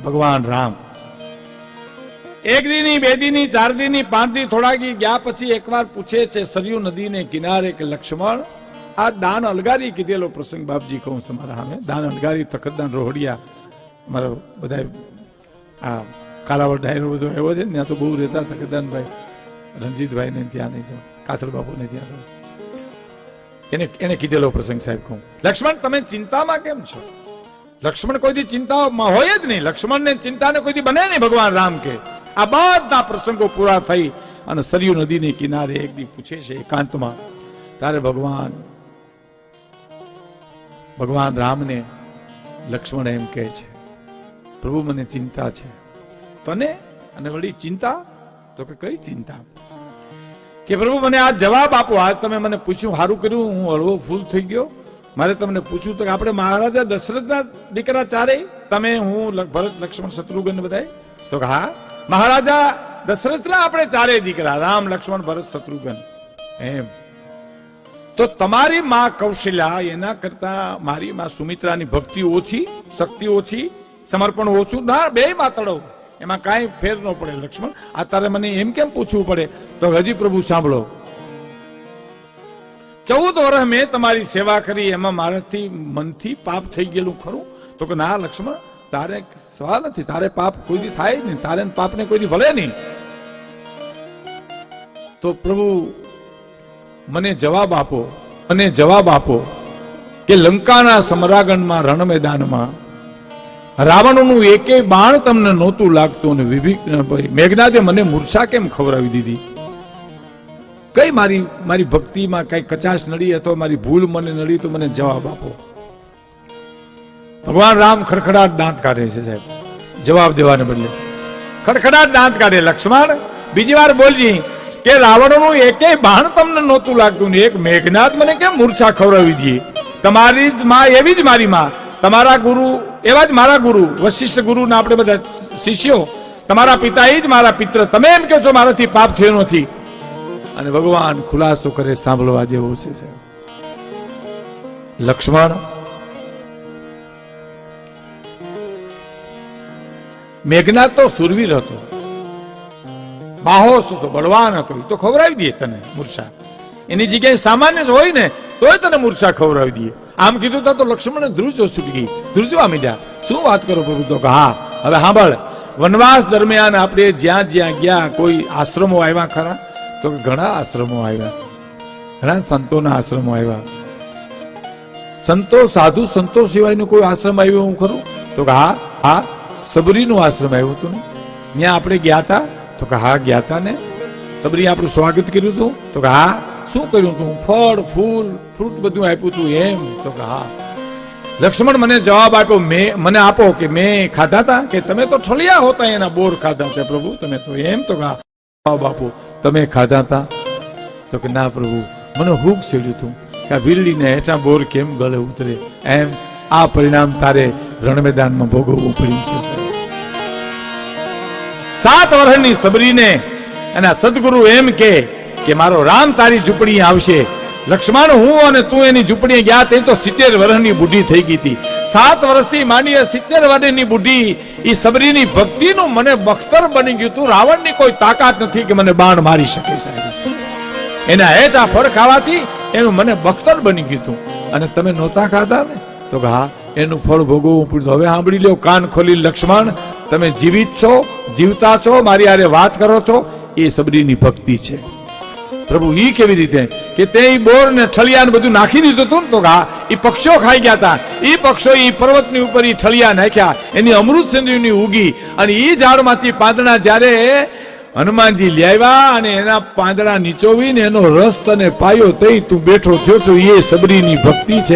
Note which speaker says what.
Speaker 1: ભગવાન રામ એક દીની, બે દીની, ચાર દીની, 5 દી થોડા ગયા પછી એકવાર પૂછે છે સરયુ નદીને કિનારે કે લક્ષ્મણ, આ દાન અલગારી કીધેલો પ્રસંગ બાપજી કહું તમારા સામે. દાન અલગારી, તખતદાન, રોહડિયા, મારો બધા આ કાલાવડ ડાયરો બધો એવો છે ને, ત્યાં તો બહુ રહેતા તખતદાનભાઈ, રણજીતભાઈ ને ત્યાં નહીં, તો કાથર બાપુ ને ત્યાં એને કીધેલો પ્રસંગ સાહેબ કહું. લક્ષ્મણ તમે ચિંતામાં કેમ છો? લક્ષ્મણ કોઈ દી ચિંતામાં હોય જ નહીં. લક્ષ્મણ ને ચિંતાને કોઈ દી બને નહીં. ભગવાન રામ કે આ બધા પ્રસંગો પૂરા થઈ અને સરયુ નદીની કિનારે એક દી પૂછે છે એકાંતમાં, ત્યારે ભગવાન રામને લક્ષ્મણ એમ કહે છે, પ્રભુ મને ચિંતા છે. તને? અને વળી ચિંતા? તો કે કઈ ચિંતા? કે પ્રભુ મને આ જવાબ આપો. આજ તમે મને પૂછ્યું, સારું કર્યું, હું હળવો ફૂલ થઈ ગયો. મારે તમને પૂછ્યું તો કે આપણે મહારાજા દશરથના દીકરા ચારે, તમે, હું, ભરત, લક્ષ્મણ, શત્રુઘ્ન બધા? તો કે હા, મહારાજા દશરથના આપણે ચારે દીકરા, રામ, લક્ષ્મણ, ભરત, શત્રુઘ્ન. એમ તો તમારી માં કૌશલ્યા એના કરતા મારી માં સુમિત્રાની ભક્તિ ઓછી, શક્તિ ઓછી, સમર્પણ ઓછું? ના, બે માતડો, એમાં કાંઈ ફેર ન પડે. લક્ષ્મણ આ તારે મને એમ કેમ પૂછવું પડે? તો હજી પ્રભુ સાંભળો, 14 વર્ષ મેં તમારી સેવા કરી, એમાં મારાથી મનથી પાપ થઈ ગયેલું ખરું? તો કે ના લક્ષ્મણ, તારે સવાલ નથી, તારે પાપ કોઈ દી થાય નહીં, તારે પાપને કોઈ દી ભલે નહીં. તો પ્રભુ મને જવાબ આપો કે લંકાના સમરાગણમાં, રણમેદાનમાં રાવણનું એકેય બાણ તમને નહોતું લાગતું, અને મેઘનાદે મને મૂર્છા કેમ ખવડાવી દીધી? કઈ મારી ભક્તિમાં કઈ કચાશ નડી અથવા મારી ભૂલ મને નડી? તો મને જવાબ આપો. ભગવાન રામ ખડખડાટ દાંત કાઢે છે સાહેબ, જવાબ દેવાને બદલે ખડખડાટ દાંત કાઢે. લક્ષ્મણ બીજી વાર બોલજી કે રાવણનું એકેય બાણ તમને નહોતું લાગતું ને એક મેઘનાદ મને કેમ મૂર્છા ખવડાવી દીધી? તમારી જ માં એવી જ મારી માં, તમારા ગુરુ એવા જ મારા ગુરુ, વશિષ્ઠ ગુરુ ના આપણે બધા શિષ્યો, તમારા પિતા એ જ મારા પિત્ર. તમે એમ કહો છો મારાથી પાપ થયો નથી? અને ભગવાન ખુલાસો કરે, સાંભળવા જેવો છે. લક્ષ્મણ, મેઘનાદ તો સુરવીર હતો, બાહોશ હતો, બળવાન હતો, તો ખવડાવી દે તને મૂર્છા. એની જગ્યાએ સામાન્ય જ હોય ને તોય તને મૂર્છા ખવડાવી દે. આમ કીધું તો લક્ષ્મણ ધ્રુજો છૂટી ગઈ, ધ્રુજવા મીડ્યા. શું વાત કરો પ્રભુ? તો હા, હવે સાંભળ, વનવાસ દરમિયાન આપણે જ્યાં જ્યાં ગયા, કોઈ આશ્રમો આવ્યા ખરા? તો ઘણા આશ્રમો આવ્યા, ઘણા સંતોના આશ્રમો આવ્યા. સંતો, સાધુ સંતો સિવાયનું કોઈ આશ્રમ આવ્યો હું ખરું? તો કે હા, સબરીનું આશ્રમ આવ્યું હતું ને, ત્યાં આપણે ગયા હતા? તો કે હા ગયા હતા ને. સબરી આપણું સ્વાગત કર્યું હતું? તો કે હા. શું કર્યું હતું? ફળ, ફૂલ, ફ્રૂટ બધું આપ્યું હતું એમ? તો કે હા. લક્ષ્મણ મને જવાબ આપ્યો, મને આપો કે મેં ખાધા હતા? કે તમે તો ઠળિયા હોતા એના બોર ખાધા હતા પ્રભુ, તમે તો એમ? તો કે જવાબ આપો, તમે ખાધા હતા? તો કે ના પ્રભુ, મને હુક છેડ્યું હતું કે આ વીરડીને હેઠા બોર કેમ ગળે ઉતરે? એમ આ પરિણામ તારે રણમેદાનમાં ભોગવવું પડ્યું છે. 7 વર્ષની સબરીને એના સદગુરુ એમ કે મારો રામ તારી ઝૂંપડી આવશે. લક્ષ્મણ, હું અને તું એની ઝૂંપડીએ ગયા તે તો 70 વર્ષની બુઢી થઈ ગઈ હતી. 7 વર્ષથી માંડી 70 વર્ષની બુઢી એ સબરીની ભક્તિનું મને બખ્તર બની ગયું તું. રાવણની કોઈ તાકાત નથી કે મને બાણ મારી શકે સાહેબ. એના હેઠા ફળ ખાવાથી એનું મને બખ્તર બની ગયું તું. અને તમે નહોતા ખાધા ને? તો કે હા, એનું ફળ ભોગવવું પડ્યું. હવે સાંભળી લો, કાન ખોલી. લક્ષ્મણ, તમે જીવિત છો, જીવતા છો, મારી હારે વાત કરો છો, એ સબરીની ભક્તિ છે. પ્રભુ ઈ કેવી રીતે? કે તે બોર ને ઠળિયા બધું નાખી દીધું હતું ને? તો હા, એ પક્ષીઓ ખાઈ ગયા હતા. એ પક્ષીઓ એ પર્વતની ઉપર એ ઠળિયા નાખ્યા, એની અમૃત સિંધુની ઉગી, અને એ ઝાડમાંથી પાંદડા જ્યારે હનુમાનજી લાવ્યા અને એના પાંદડા નીચોવીને એનો રસ તને પાયો, તઈ તું બેઠો થયો છો. એ સબરીની ભક્તિ છે.